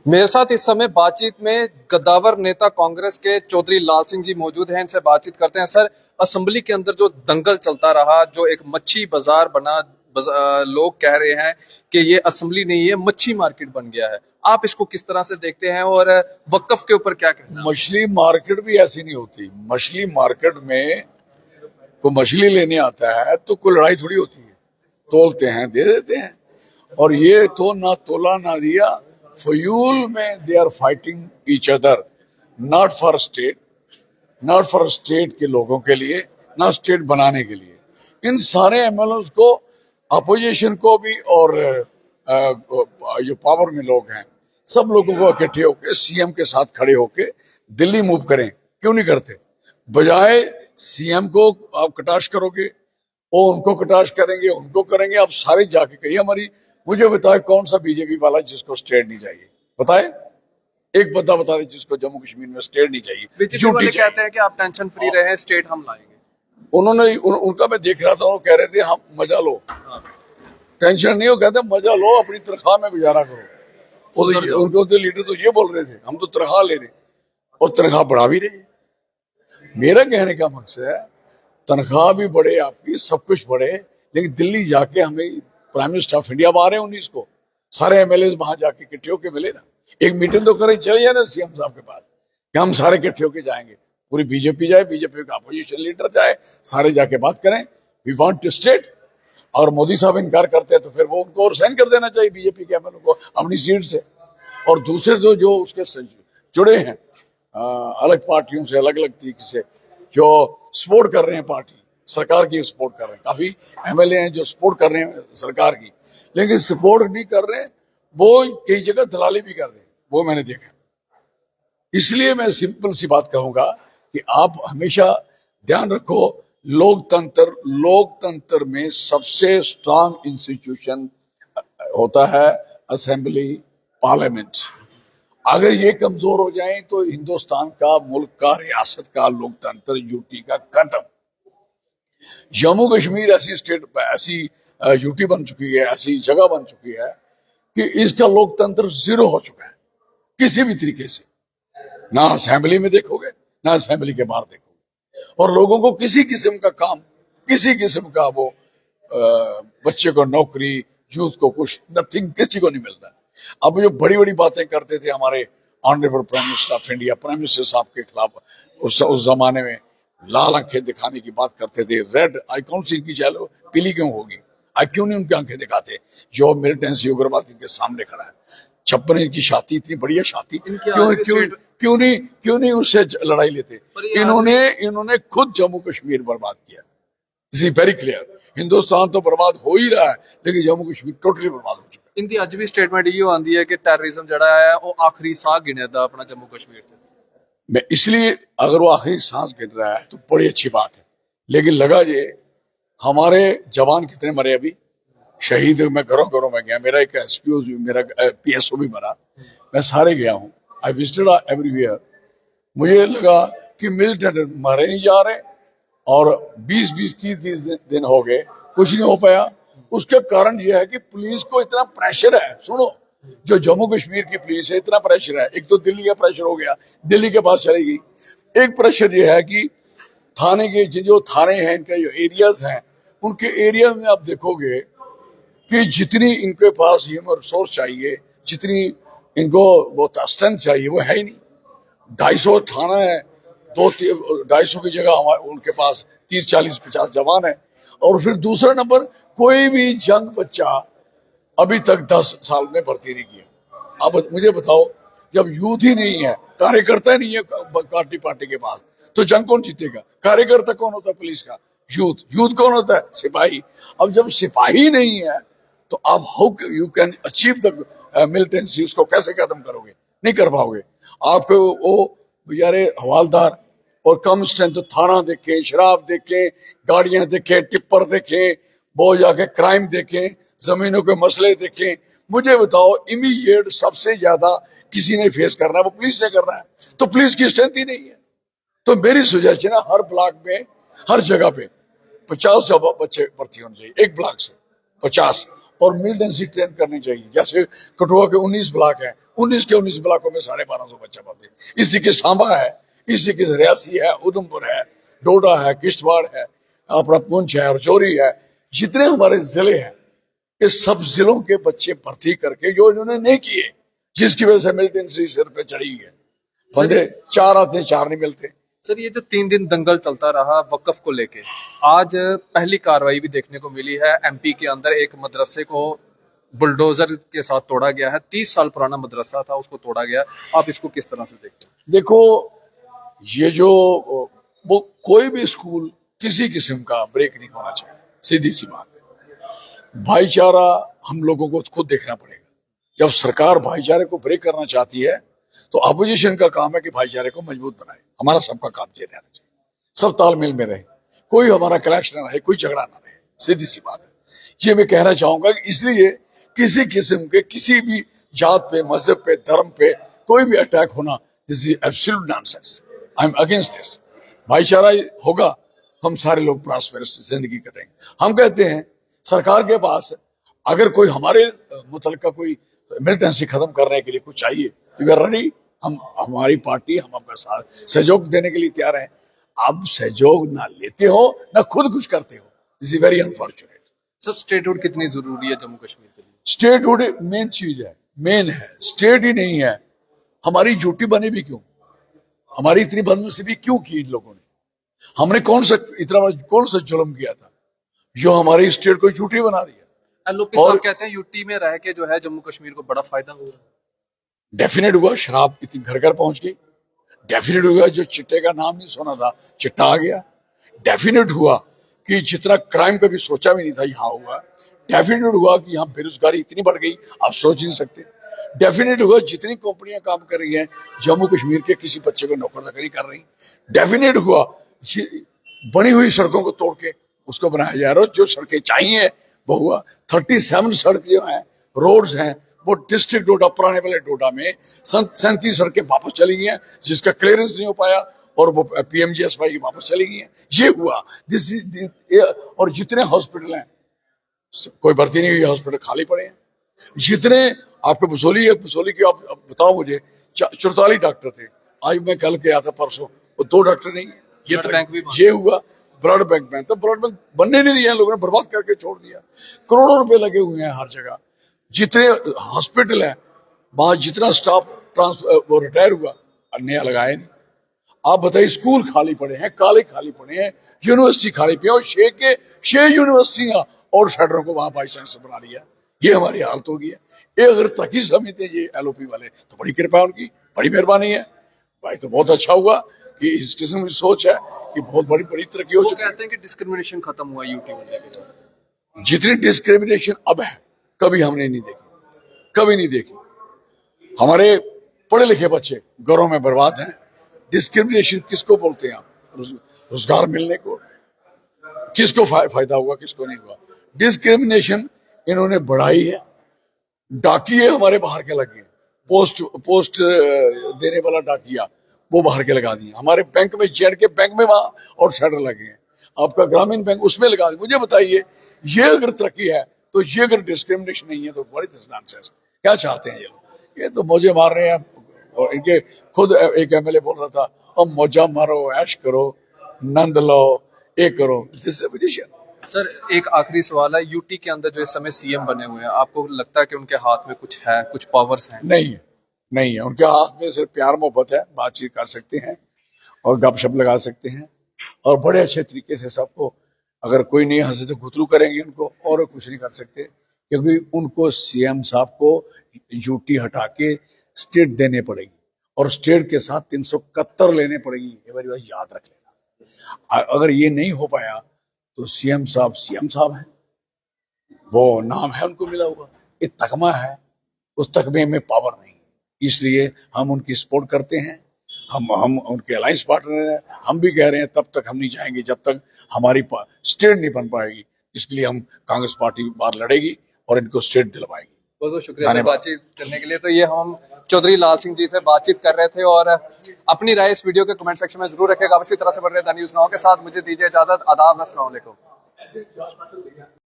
मेरे साथ इस समय बातचीत में कद्दावर नेता कांग्रेस के चौधरी लाल सिंह जी मौजूद हैं। इनसे बातचीत करते हैं। सर, असेंबली के अंदर जो दंगल चलता रहा, जो एक मच्छी बाजार बना, लोग कह रहे हैं कि ये असेंबली नहीं है, मच्छी मार्केट बन गया है। आप इसको किस तरह से देखते हैं और वक्फ के ऊपर क्या कहना है? मछली मार्केट भी ऐसी नहीं होती। मछली मार्केट में को मछली लेने आता है तो कोई लड़ाई थोड़ी होती है, तोलते हैं, दे देते हैं। और ये तो ना तोला ना दिया, फयूल में they are fighting each other, not for state, not for state के लोगों के लिए, ना स्टेट बनाने के लिए। इन सारे एमएलए को, अपोजिशन को भी, और जो पावर में लोग हैं, सब लोगों को इकट्ठे होकर सीएम के साथ खड़े होकर दिल्ली मूव करें। क्यों नहीं करते? बजाय सीएम को आप कटाक्ष करोगे, वो उनको कटाक्ष करेंगे, उनको करेंगे, आप सारे जाके कहिए हमारी। मुझे बताए कौन सा बीजेपी वाला जिसको स्टेट नहीं चाहिए? बताए, एक बंदा बता दे जिसको जम्मू कश्मीर में स्टेट नहीं चाहिए। बीजेपी वाले कहते हैं कि आप टेंशन फ्री रहे, स्टेट हम लाएंगे। उनका मैं देख रहा था, वो कह रहे थे हम मजा लो, टेंशन नहीं हो, कहते मजा लो, अपनी तनख्वाह में गुजारा करो। उनको तो लीडर तो ये बोल रहे थे हम तो तनख्वाह ले रहे, और तनख्वाह बढ़ा भी रहे। मेरा कहने का मकसद है तनख्वाह भी बढ़े आपकी, सब कुछ बढ़े, लेकिन दिल्ली जाके हमें प्राइम मिनिस्टर ऑफ इंडिया आ रहे हैं 19 को, सारे एमएलए वहां जाके इकट्ठे होके मिले ना, एक मीटिंग तो करें, चले जाए ना सीएम साहब के पास कि हम सारे इकट्ठे होके जाएंगे, पूरी बीजेपी जाए, बीजेपी का अपोजिशन लीडर जाए, सारे जाके बात करें, वी वांट टू स्टेट। और मोदी साहब इनकार करते हैं तो फिर वो उनको और साइन कर देना चाहिए बीजेपी के एमएलए को अपनी सीट से। और दूसरे जो उसके जुड़े हैं अलग पार्टियों से, अलग अलग तरीके से जो सपोर्ट कर रहे हैं, पार्टी सरकार की सपोर्ट कर रहे हैं, काफी एमएलए हैं जो सपोर्ट कर रहे हैं सरकार की, लेकिन सपोर्ट नहीं कर रहे हैं, वो कई जगह दलाली भी कर रहे हैं, वो मैंने देखा। इसलिए मैं सिंपल सी बात कहूंगा कि आप हमेशा ध्यान रखो, लोकतंत्र में सबसे स्ट्रांग इंस्टीट्यूशन होता है असेंबली, पार्लियामेंट। अगर ये कमजोर हो जाए तो हिंदुस्तान का, मुल्क का, रियासत का लोकतंत्र, यूटी का खत्म। जम्मू कश्मीर ऐसी स्टेट, ऐसी यूटी बन चुकी है, ऐसी जगह बन चुकी है कि इसका लोकतंत्र जीरो हो चुका है किसी भी तरीके से। ना असेंबली में देखोगे, ना असेंबली के बाहर देखोगे, और लोगों को किसी किस्म का काम, किसी किस्म का वो बच्चे को नौकरी, यूथ को कुछ, नथिंग, किसी को नहीं मिलता। अब जो बड़ी बड़ी बातें करते थे हमारे honourable prime minister of India, prime minister साहब के खिलाफ, उस जमाने में लाल आंखें दिखाने की बात करते थे, रेड आई कौन सी इनकी चलो पीली क्यों होगी, आई क्यों नहीं उनकी आंखें दिखाते जो मिलिटेंसी उग्रवाद के सामने खड़ा है। 56 इंच की छाती, इतनी बढ़िया छाती, क्यों नहीं उससे लड़ाई लेते? इन्होंने खुद जम्मू कश्मीर बर्बाद किया। This is very clear. Hindustan तो बर्बाद हो ही रहा है, लेकिन जम्मू कश्मीर टोटली बर्बाद हो चुका है। इनकी अज भी स्टेटमेंट ये आती है कि टेररिज्म जड़ा है वो आखिरी साह गिनेदा अपना जम्मू कश्मीर से। मैं इसलिए, अगर वो आखिरी सांस गिन रहा है तो बड़ी अच्छी बात है, लेकिन लगा ये हमारे जवान कितने मरे अभी, शहीद मैं घरों में गया, मेरा एक एसपीओ, मेरा पीएसओ भी मरा, मैं सारे गया हूँ, आई विजिटेड एवरीवेयर। मुझे लगा कि मिलिटेंट मारे नहीं जा रहे, और 20-30 दिन हो गए, कुछ नहीं हो पाया। उसका कारण यह है कि पुलिस को इतना प्रेशर है। सुनो, जो जम्मू कश्मीर की पुलिस है, इतना प्रेशर है। एक तो दिल्ली का प्रेशर हो गया, दिल्ली के पास चली गई। एक प्रेशर यह है कि थाने के जो थाने हैं, इनके जो एरियाज हैं, उनके एरिया में आप देखोगे कि जितनी इनके पास ह्यूमन रिसोर्स चाहिए, जितनी इनको वो स्ट्रेंथ चाहिए, वो है ही नहीं। 250 थाना है, 250 की जगह उनके पास 30-40-50 जवान है। और फिर दूसरा नंबर, कोई भी जंग बच्चा अभी तक 10 साल में भर्ती नहीं किया। अब मुझे बताओ, जब यूथ ही नहीं है, कार्यकर्ता नहीं है पार्टी के पास, तो जंग कौन जीतेगा? कार्यकर्ता कौन होता है पुलिस का? यूथ कौन होता है? सिपाही। अब जब सिपाही नहीं है तो आप how you can achieve the militancy, उसको कैसे खत्म करोगे? नहीं कर पाओगे। आपको वो बेचारे हवालदार और कम स्ट्रेंथ, तो थाना देखें, शराब देखें, गाड़ियां देखें, टिप्पर देखें, वो जाके क्राइम देखें, जमीनों के मसले देखें। मुझे बताओ, इमीडिएट सबसे ज्यादा किसी ने फेस करना है, वो पुलिस ने करना है, तो पुलिस की स्ट्रेंथ ही नहीं है। तो मेरी सुजेशन है, हर ब्लॉक में, हर जगह पे 50 बच्चे भर्ती होने चाहिए, एक ब्लॉक से 50, और मिलिटेंसी ट्रेन करनी चाहिए। जैसे कठुआ के 19 ब्लॉक है, 19 के 19 ब्लॉकों में 1250 बच्चे पढ़ते हैं। इसी के सांबा है, इसी के रियासी है, उधमपुर है, डोडा है, किश्तवाड़ है, अपना पुंछ है, रजौरी है, जितने हमारे जिले हैं, इस सब जिलों के बच्चे भर्ती करके जो इन्होंने नहीं किए, जिसकी वजह से मिलिटेंसी सिर पे चढ़ी है। बंदे 4 आते हैं, 4 नहीं मिलते। सर ये जो 3 दिन दंगल चलता रहा वक्फ को लेके, आज पहली कार्रवाई भी देखने को मिली है। एमपी के अंदर एक मदरसे को बुलडोजर के साथ तोड़ा गया है। 30 साल पुराना मदरसा था, उसको तोड़ा गया। आप इसको किस तरह से देखते हैं? देखो, ये जो वो कोई भी स्कूल किसी किस्म का ब्रेक नहीं होना चाहिए, सीधी सी बात है। भाईचारा हम लोगों को खुद देखना पड़ेगा। जब सरकार भाईचारे को ब्रेक करना चाहती है तो अपोजिशन का काम है कि भाईचारे को मजबूत बनाए। हमारा सबका काम ये रहना चाहिए, सब तालमेल में रहे, कोई हमारा क्लैश ना रहे, कोई झगड़ा ना रहे, सीधी सी बात है। ये मैं कहना चाहूंगा कि इसलिए किसी किस्म के किसी भी जात पे, मजहब पे, धर्म पे कोई भी अटैक होना, this is absolute nonsense. I am against this. भाईचारा होगा, हम सारे लोग प्रॉस्पेरस जिंदगी कटेंगे। हम कहते हैं सरकार के पास अगर कोई हमारे मुतल्लिका कोई मिलिटेंसी खत्म करने के लिए कुछ चाहिए, वी आर रेडी। हम, हमारी पार्टी, हम आपका साथ सहयोग देने के लिए तैयार हैं। आप सहयोग ना लेते हो ना खुद कुछ करते हो, this is very unfortunate. Sir statehood कितनी जरूरी है जम्मू कश्मीर के लिए? स्टेटहुड मेन चीज है, मेन है। स्टेट ही नहीं है, हमारी यूटी बनी भी क्यों? हमारी इतनी बदनसीबी क्यों की इन लोगों ने? हमने कौन सा जुल्म किया था जो हमारी स्टेट को यूटी बना दिया? एलओपी साहब कहते हैं यूटी में रह के जो है जम्मू कश्मीर को बड़ा फायदा हुआ। डेफिनेट हुआ, शराब इतनी घर घर पहुंच गई। डेफिनेट हुआ, जो चिट्टे का नाम नहीं सुना था चिट्टा आ गया। डेफिनेट हुआ कि जितना क्राइम कभी सोचा भी नहीं था यहाँ हुआ। डेफिनेट हुआ कि यहाँ बेरोजगारी इतनी बढ़ गई आप सोच नहीं सकते। डेफिनेट हुआ जितनी कंपनियां काम कर रही हैं जम्मू कश्मीर के किसी बच्चे को नौकर चाकरी कर रही। डेफिनेट हुआ बनी हुई सड़कों को तोड़ के उसको बनाया जा रहा है। जो सड़कें चाहिए वो हुआ। 37 सड़क जो है, रोड्स हैं, वो डिस्ट्रिक्ट डोडा, पुराने वाले डोडा में 37 सड़कें वापस चली गई हैं, जिसका क्लियरेंस नहीं हो पाया और वो पीएमजीएसवाई की वापस चली गई हैं। ये हुआ। और जितने हॉस्पिटल हैं, कोई भर्ती नहीं हुई, हॉस्पिटल खाली पड़े हैं। जितने आपको बसोली की आप बताओ मुझे, 44 डॉक्टर थे, आज मैं कल गया था परसों, वो 2 डॉक्टर नहीं है। ये हुआ। ब्लड बैंक में तो ब्लड बैंक बनने नहीं दिया, लोगों ने बर्बाद करके छोड़ दिया। करोड़ों रुपए लगे हुए हैं हर जगह। जितने हॉस्पिटल है वहां जितना स्टाफ ट्रांसफर वो रिटायर हुआ, नया लगाया नहीं। आप बताइए, स्कूल खाली पड़े हैं, कॉलेज खाली पड़े हैं, यूनिवर्सिटी खाली पड़ी है, और 6 यूनिवर्सिटियां और शहरों को वहां वाइस चांसलर बना लिया। ये हमारी हालत हो गई है। ये अगर तकी समझते हैं ये एलओपी वाले तो बड़ी कृपा उनकी, बड़ी मेहरबानी है भाई। तो बहुत अच्छा हुआ कि इस किस्म की सोच है कि बहुत बड़ी बड़ी तरक्की हो चुकी है। कहते हैं कि डिस्क्रिमिनेशन खत्म हुआ यूटी बनने के बाद। जितनी डिस्क्रिमिनेशन अब है कभी हमने नहीं देखी, कभी नहीं देखी। हमारे पढ़े लिखे बच्चे घरों में बर्बाद हैं। डिस्क्रिमिनेशन किसको बोलते हैं आप? रोजगार मिलने को किसको फायदा हुआ, किसको नहीं हुआ? डिस्क्रिमिनेशन इन्होंने बढ़ाई है। डाकिए हमारे बाहर के लगे, पोस्ट देने वाला डाकिया वो बाहर के लगा दिए। हमारे बैंक में, जेड के बैंक में वहां और शटर लगे हैं। आपका ग्रामीण बैंक उसमें लगा दिए। मुझे बताइए, ये अगर तरक्की है तो ये अगर डिस्क्रिमिनेशन नहीं है तो व्हाट इज नॉनसेंस? क्या चाहते हैं ये लोग? ये तो मौजे मार रहे हैं। और इनके खुद एक एमएलए बोल रहा था, अब मौजा मारो, ऐश करो, नंद लो, ये करो। This is position. सर एक आखिरी सवाल है, यूटी के अंदर जो इस समय सीएम बने हुए हैं, आपको लगता है कि उनके हाथ में कुछ है, कुछ पावर्स हैं? नहीं है, नहीं है। उनके हाथ में सिर्फ प्यार मोहब्बत है, बातचीत कर सकते हैं और गपशप लगा सकते हैं और बड़े अच्छे तरीके से सबको, अगर कोई नहीं हंसे तो गुतरू करेंगे उनको, और कुछ नहीं कर सकते। क्योंकि उनको सीएम साहब को यूटी हटा के स्टेट देने पड़ेगी और स्टेट के साथ 371 लेने पड़ेगी। ये बार याद रख लेना। अगर ये नहीं हो पाया तो सीएम साहब हैं, वो नाम है उनको मिला हुआ, ये तकमा है, उस तकमे में पावर नहीं है। इसलिए हम उनकी सपोर्ट करते हैं। हम उनके अलायंस पार्टनर हैं। हम भी कह रहे हैं तब तक हम नहीं जाएंगे जब तक हमारी स्टेट नहीं बन पाएगी। इसलिए हम कांग्रेस पार्टी बाहर लड़ेगी और इनको स्टेट दिलवाएगी। बहुत बहुत शुक्रिया सर बातचीत करने के लिए। तो ये हम चौधरी लाल सिंह जी से बातचीत कर रहे थे और अपनी राय इस वीडियो के कमेंट सेक्शन में जरूर रखेगा। इसी तरह से बढ़ रहे द न्यूज़ नाउ के साथ मुझे दीजिए इजाजत। आदाब, अस्सलाम वालेकुम।